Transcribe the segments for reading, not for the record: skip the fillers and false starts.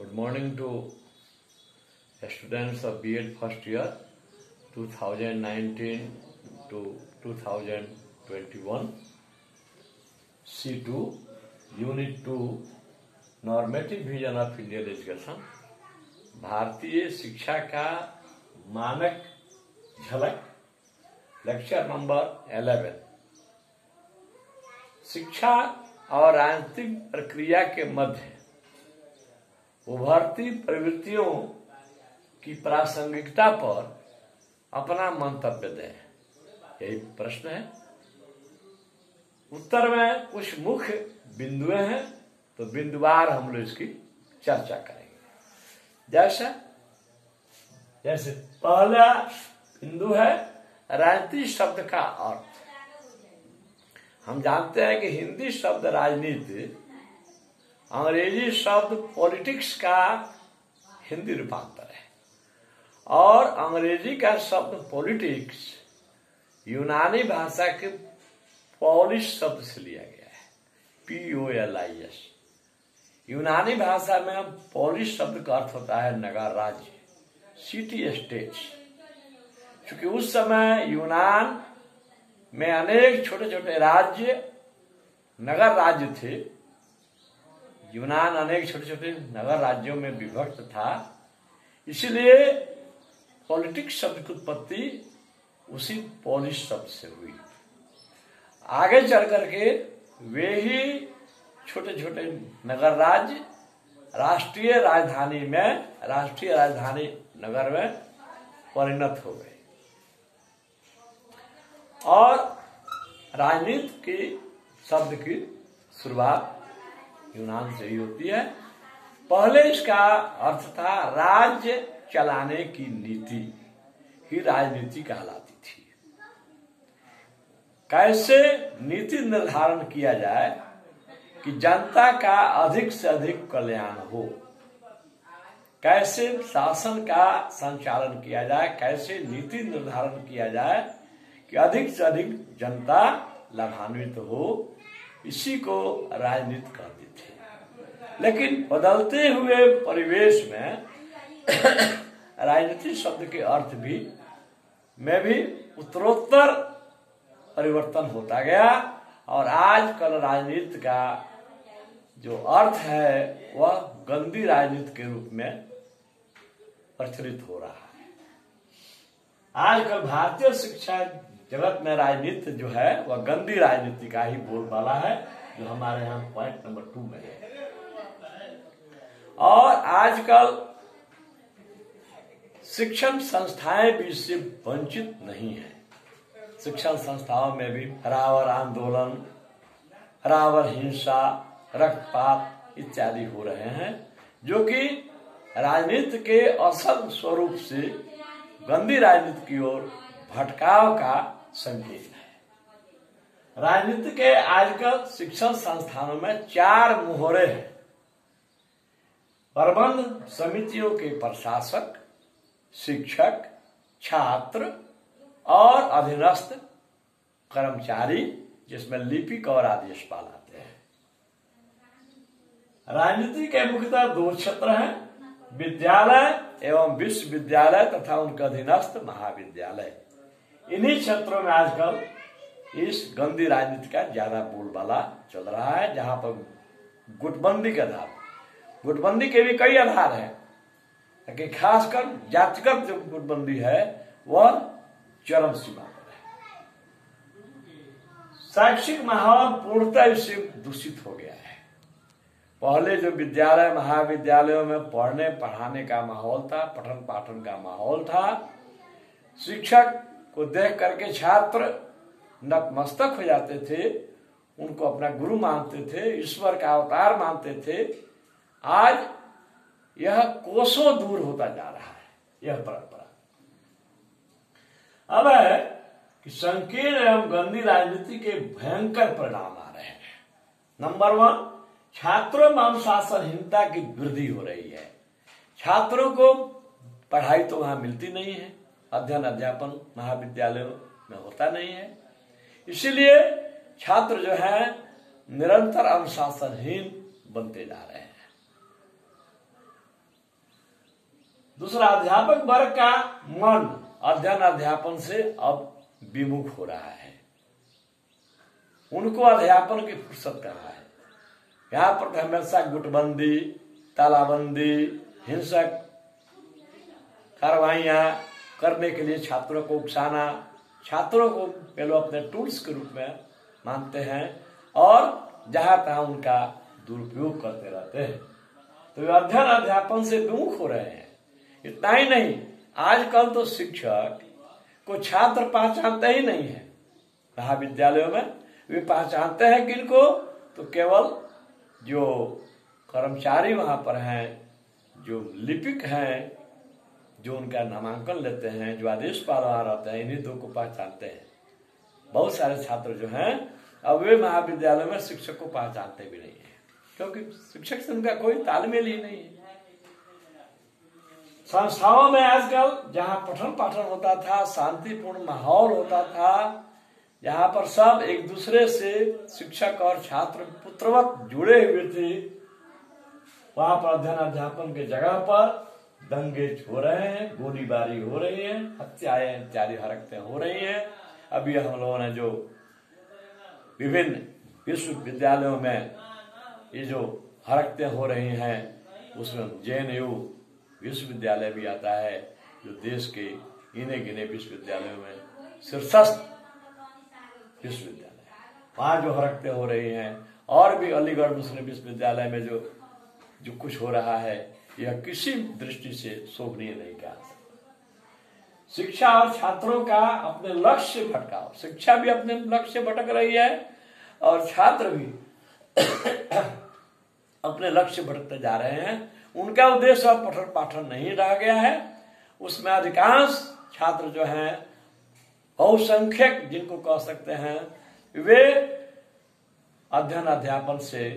Good morning to students of B.Ed first year 2019 to 2021 C2 Unit 2 Normative Vision of Indian Education भारतीय शिक्षा का मानक झलक lecture number 11 शिक्षा और राजनीतिक प्रक्रिया के मध्य उभरती प्रवृत्तियों की प्रासंगिकता पर अपना मंतव्य दें, यही प्रश्न है। उत्तर में कुछ मुख्य बिंदुएं हैं, तो बिंदुवार हम लोग इसकी चर्चा करेंगे। जैसे पहला बिंदु है राजनीति शब्द का अर्थ। हम जानते हैं कि हिंदी शब्द राजनीति अंग्रेजी शब्द पॉलिटिक्स का हिंदी रूपांतर है और अंग्रेजी का शब्द पॉलिटिक्स यूनानी भाषा के पॉलिश शब्द से लिया गया है, POLIS। यूनानी भाषा में पॉलिश शब्द का अर्थ होता है नगर राज्य, सिटी स्टेट्स। क्योंकि उस समय यूनान में अनेक छोटे छोटे राज्य नगर राज्य थे। यूनान अनेक छोटे छोटे नगर राज्यों में विभक्त था, इसलिए पॉलिटिक्स शब्द की उत्पत्ति उसी पॉलिश शब्द से हुई। आगे चल करके वे ही छोटे छोटे नगर राज्य राष्ट्रीय राजधानी नगर में परिणत हो गए और राजनीति की शब्द की शुरुआत यूनान से ही होती है। पहले इसका अर्थ था राज्य चलाने की नीति ही राजनीति कहलाती थी। कैसे नीति निर्धारण किया जाए कि जनता का अधिक से अधिक कल्याण हो, कैसे शासन का संचालन किया जाए, कैसे नीति निर्धारण किया जाए कि अधिक से अधिक जनता लाभान्वित हो, इसी को राजनीति कहते थे। लेकिन बदलते हुए परिवेश में राजनीति शब्द के अर्थ में भी उत्तरोत्तर परिवर्तन होता गया और आजकल राजनीति का जो अर्थ है वह गंदी राजनीति के रूप में प्रचलित हो रहा है। आजकल भारतीय शिक्षा जगत में राजनीति जो है वह गंदी राजनीति का ही बोलबाला है, जो हमारे यहाँ पॉइंट नंबर 2 में है। और आजकल शिक्षण संस्थाएं भी इससे वंचित नहीं है। शिक्षण संस्थाओं में भी बराबर आंदोलन, बराबर हिंसा, रक्तपात इत्यादि हो रहे हैं, जो कि राजनीति के असल स्वरूप से गंदी राजनीति की ओर भटकाव का संकेत है। राजनीति के आजकल शिक्षण संस्थानों में 4 मोहरे हैं। प्रबंध समितियों के प्रशासक, शिक्षक, छात्र और अधीनस्थ कर्मचारी, जिसमें लिपिक और आदेशपाल आते हैं। राजनीति के मुख्यतः 2 क्षेत्र हैं, विद्यालय एवं विश्वविद्यालय तथा उनके अधीनस्थ महाविद्यालय। इन्हीं क्षेत्रों में आजकल इस गंदी राजनीति का ज्यादा बोलबाला चल रहा है, जहां पर गुटबंदी का आधार, गुटबंदी के भी कई आधार हैं, लेकिन खासकर जातिगत जो गुटबंदी है वह चरम सीमा पर है। शैक्षिक माहौल पूर्णतः इससे दूषित हो गया है। पहले जो विद्यालय महाविद्यालयों में पढ़ने पढ़ाने का माहौल था, पठन पाठन का माहौल था, शिक्षक को देख करके छात्र नतमस्तक हो जाते थे, उनको अपना गुरु मानते थे, ईश्वर का अवतार मानते थे। आज यह कोसों दूर होता जा रहा है यह परंपरा। अब है कि संकीर्ण एवं गंदी राजनीति के भयंकर परिणाम आ रहे हैं। नंबर 1, छात्रों में अनुशासनहीनता की वृद्धि हो रही है। छात्रों को पढ़ाई तो वहां मिलती नहीं है, अध्ययन अध्यापन महाविद्यालयों में होता नहीं है, इसीलिए छात्र जो है निरंतर अनुशासनहीन बनते जा रहे हैं। दूसरा, अध्यापक वर्ग का मन अध्ययन अध्यापन से अब विमुख हो रहा है, उनको अध्यापन की फुर्सत कहाँ है। यहाँ पर हमेशा गुटबंदी, तालाबंदी, हिंसक कार्रवाइयां करने के लिए छात्रों को उकसाना, छात्रों को वे लोग अपने टूल्स के रूप में मानते हैं और जहां तहां उनका दुरुपयोग करते रहते हैं। तो वे अध्ययन अध्यापन से विमुख हो रहे हैं। इतना ही नहीं, आजकल तो शिक्षक को छात्र पहचानते ही नहीं है। महाविद्यालयों में वे पहचानते हैं किनको, तो केवल जो कर्मचारी वहां पर हैं, जो लिपिक हैं, जो उनका नामांकन लेते हैं, जो आदेश पालवा रहते हैं, इन्हीं दो को पहचानते हैं। बहुत सारे छात्र जो हैं अब वे महाविद्यालय में शिक्षक को पहचानते भी नहीं है, क्योंकि शिक्षक से उनका कोई तालमेल ही नहीं है। संस्थाओं में आजकल जहां पठन पाठन होता था, शांतिपूर्ण माहौल होता था, जहां पर सब एक दूसरे से शिक्षक और छात्र पुत्रवत जुड़े हुए थे, वहां पर अध्ययन अध्यापन के जगह पर दंगे हो रहे हैं, गोलीबारी हो रही है, हत्याएं इत्यादि हरकतें हो रही हैं। अभी हम लोगों ने जो विभिन्न विश्वविद्यालयों में ये जो हरकतें हो रही हैं, उसमें JNU विश्वविद्यालय भी आता है, जो देश के गिने गिने विश्वविद्यालयों में शीर्षस्थ विश्वविद्यालय, वहां जो हरकतें हो रही हैं, और भी अलीगढ़ मुस्लिम विश्वविद्यालय में जो कुछ हो रहा है, यह किसी दृष्टि से शोभनीय नहीं कहा सकता। शिक्षा और छात्रों का अपने लक्ष्य भटकाव, शिक्षा भी अपने लक्ष्य से भटक रही है और छात्र भी अपने लक्ष्य भटकते जा रहे हैं। उनका उद्देश्य अब पठन पाठन नहीं रह गया है। उसमें अधिकांश छात्र जो हैं, बहुसंख्यक जिनको कह सकते हैं, वे अध्ययन अध्यापन से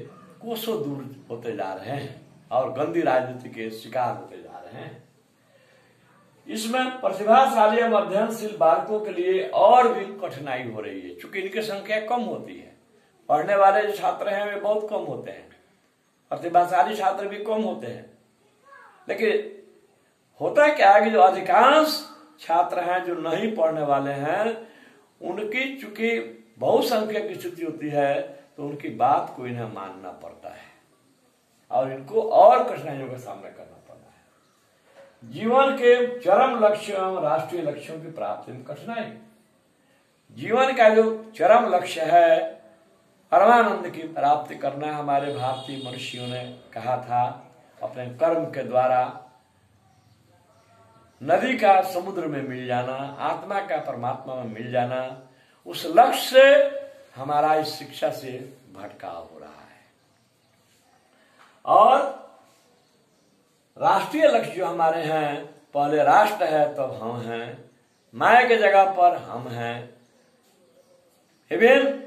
कोसों दूर होते जा रहे हैं और गंदी राजनीति के शिकार होते जा रहे हैं। इसमें प्रतिभाशाली एवं अध्ययनशील बालकों के लिए और भी कठिनाई हो रही है, क्योंकि इनकी संख्या कम होती है। पढ़ने वाले जो छात्र हैं वे बहुत कम होते हैं, प्रतिभाशाली छात्र भी कम होते हैं। लेकिन होता क्या है कि जो अधिकांश छात्र हैं जो नहीं पढ़ने वाले हैं, उनकी चूंकि बहुसंख्यक स्थिति होती है, तो उनकी बात को इन्हें मानना पड़ता है और इनको और कठिनाइयों का सामना करना पड़ता है। जीवन के चरम लक्ष्य एवं राष्ट्रीय लक्ष्यों की प्राप्ति में कठिनाई। जीवन का जो चरम लक्ष्य है, परमानंद की प्राप्ति करना, हमारे भारतीय मनुष्यों ने कहा था, अपने कर्म के द्वारा नदी का समुद्र में मिल जाना, आत्मा का परमात्मा में मिल जाना, उस लक्ष्य से हमारा इस शिक्षा से भटकाव हो रहा है। और राष्ट्रीय लक्ष्य जो हमारे हैं, पहले राष्ट्र है तब हम हैं, माया के जगह पर हम हैं। विभिन्न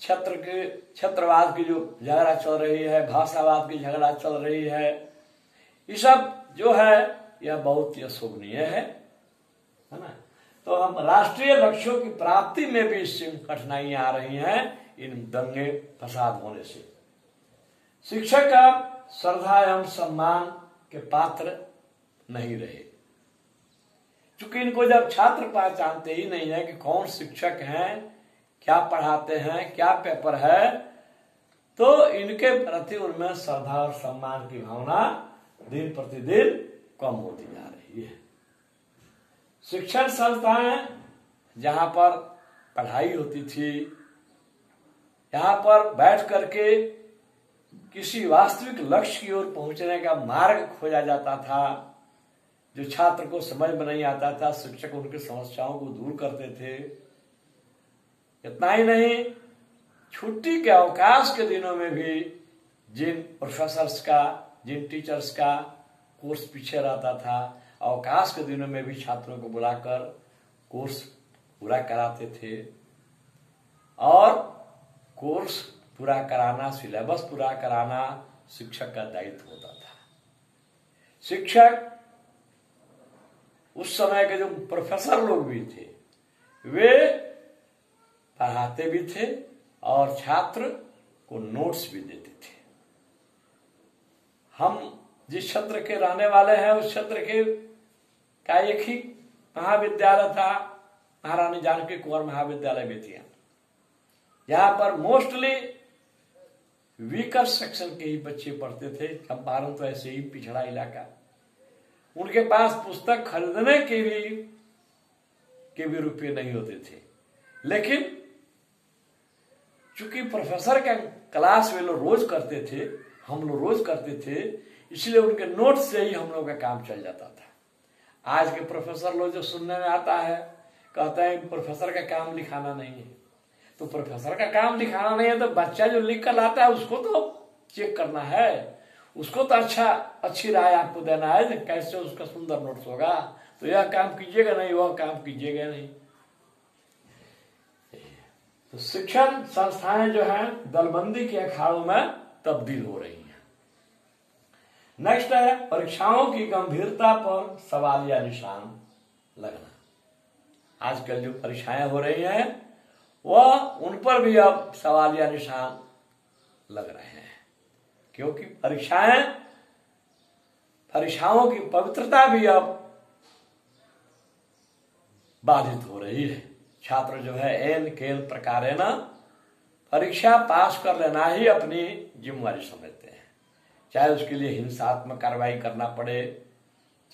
क्षेत्रवाद की जो झगड़ा चल रही है, भाषावाद की झगड़ा चल रही है, ये सब जो है यह बहुत ही अशोभनीय है ना। तो हम राष्ट्रीय लक्ष्यों की प्राप्ति में भी इससे कठिनाइयां आ रही हैं, इन दंगे फसाद होने से। शिक्षक का श्रद्धा एवं सम्मान के पात्र नहीं रहे, क्योंकि इनको जब छात्र पहचानते ही नहीं है कि कौन शिक्षक हैं, क्या पढ़ाते हैं, क्या पेपर है, तो इनके प्रति उनमें श्रद्धा और सम्मान की भावना दिन प्रतिदिन कम होती जा रही है। शिक्षण संस्थाएं जहां पर पढ़ाई होती थी, यहां पर बैठ करके किसी वास्तविक लक्ष्य की ओर पहुंचने का मार्ग खोजा जाता था। जो छात्र को समझ में नहीं आता था, शिक्षक उनकी समस्याओं को दूर करते थे। इतना ही नहीं, छुट्टी के अवकाश के दिनों में भी जिन प्रोफेसर्स का, जिन टीचर्स का कोर्स पीछे रहता था, अवकाश के दिनों में भी छात्रों को बुलाकर कोर्स पूरा कराते थे। और कोर्स पूरा कराना, सिलेबस पूरा कराना शिक्षक का दायित्व होता था। शिक्षक, उस समय के जो प्रोफेसर लोग भी थे, वे पढ़ाते भी थे और छात्र को नोट्स भी देते थे। हम जिस क्षेत्र के रहने वाले हैं उस क्षेत्र के का एक ही महाविद्यालय था, महारानी जानकी कुंवर महाविद्यालय बेतिया। यहाँ पर मोस्टली वीकर सेक्शन के ही बच्चे पढ़ते थे। चंपारण तो ऐसे ही पिछड़ा इलाका, उनके पास पुस्तक खरीदने के भी रुपये नहीं होते थे। लेकिन चूंकि प्रोफेसर का क्लास वे लोग रोज करते थे, हम लोग रोज करते थे, इसलिए उनके नोट से ही हम लोग का काम चल जाता था। आज के प्रोफेसर लोग जो सुनने में आता है, कहते हैं प्रोफेसर का काम लिखाना नहीं है। तो प्रोफेसर का काम लिखाना नहीं है तो बच्चा जो लिख कर लाता है उसको तो चेक करना है, उसको तो अच्छी राय आपको देना है कि कैसे उसका सुंदर नोट्स होगा। तो यह काम कीजिएगा नहीं, वह काम कीजिएगा नहीं। तो शिक्षण संस्थाएं जो है दलबंदी के अखाड़ों में तब्दील हो रही हैं। नेक्स्ट है परीक्षाओं की गंभीरता पर सवालिया निशान लगना। आजकल जो परीक्षाएं हो रही हैं वह उन पर भी अब सवालिया निशान लग रहे हैं, क्योंकि परीक्षाओं की पवित्रता भी अब बाधित हो रही है। छात्र जो है एन केल प्रकारेण परीक्षा पास कर लेना ही अपनी जिम्मेवारी समझते हैं, चाहे उसके लिए हिंसात्मक कार्रवाई करना पड़े,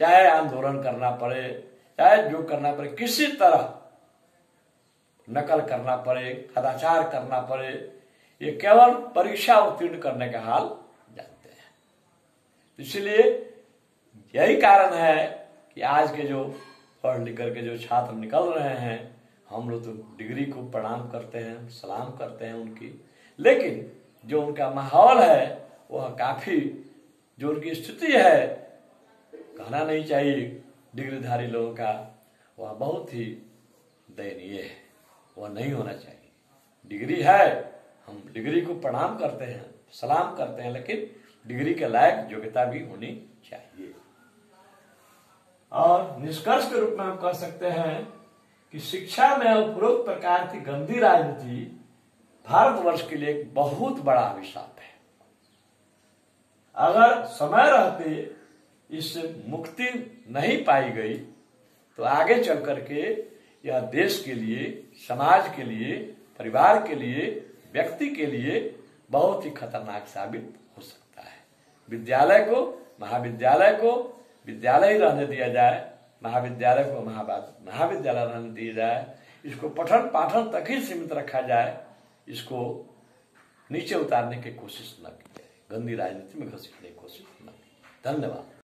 चाहे आंदोलन करना पड़े, चाहे जो करना पड़े, किसी तरह नकल करना पड़े, कदाचार करना पड़े, ये केवल परीक्षा उत्तीर्ण करने का हाल जानते हैं। इसलिए यही कारण है कि आज के जो पढ़ लिख करके जो छात्र निकल रहे हैं, हम लोग तो डिग्री को प्रणाम करते हैं, सलाम करते हैं उनकी, लेकिन जो उनका माहौल है वह काफी, जो उनकी स्थिति है, कहना नहीं चाहिए डिग्रीधारी लोगों का, वह बहुत ही दयनीय है। वह नहीं होना चाहिए। डिग्री है, हम डिग्री को प्रणाम करते हैं, सलाम करते हैं, लेकिन डिग्री के लायक योग्यता भी होनी चाहिए। और निष्कर्ष के रूप में हम कह सकते हैं कि शिक्षा में उपरोक्त प्रकार की गंदी राजनीति भारतवर्ष के लिए एक बहुत बड़ा अभिशाप है। अगर समय रहते इससे मुक्ति नहीं पाई गई तो आगे चल करके यह देश के लिए, समाज के लिए, परिवार के लिए, व्यक्ति के लिए बहुत ही खतरनाक साबित हो सकता है। विद्यालय को, महाविद्यालय को विद्यालय ही रहने दिया जाए, महाविद्यालय को महाविद्यालय रहने दिया जाए, इसको पठन पाठन तक ही सीमित रखा जाए, इसको नीचे उतारने की कोशिश न की जाए, गंदी राजनीति में घसीटने की कोशिश न की। धन्यवाद।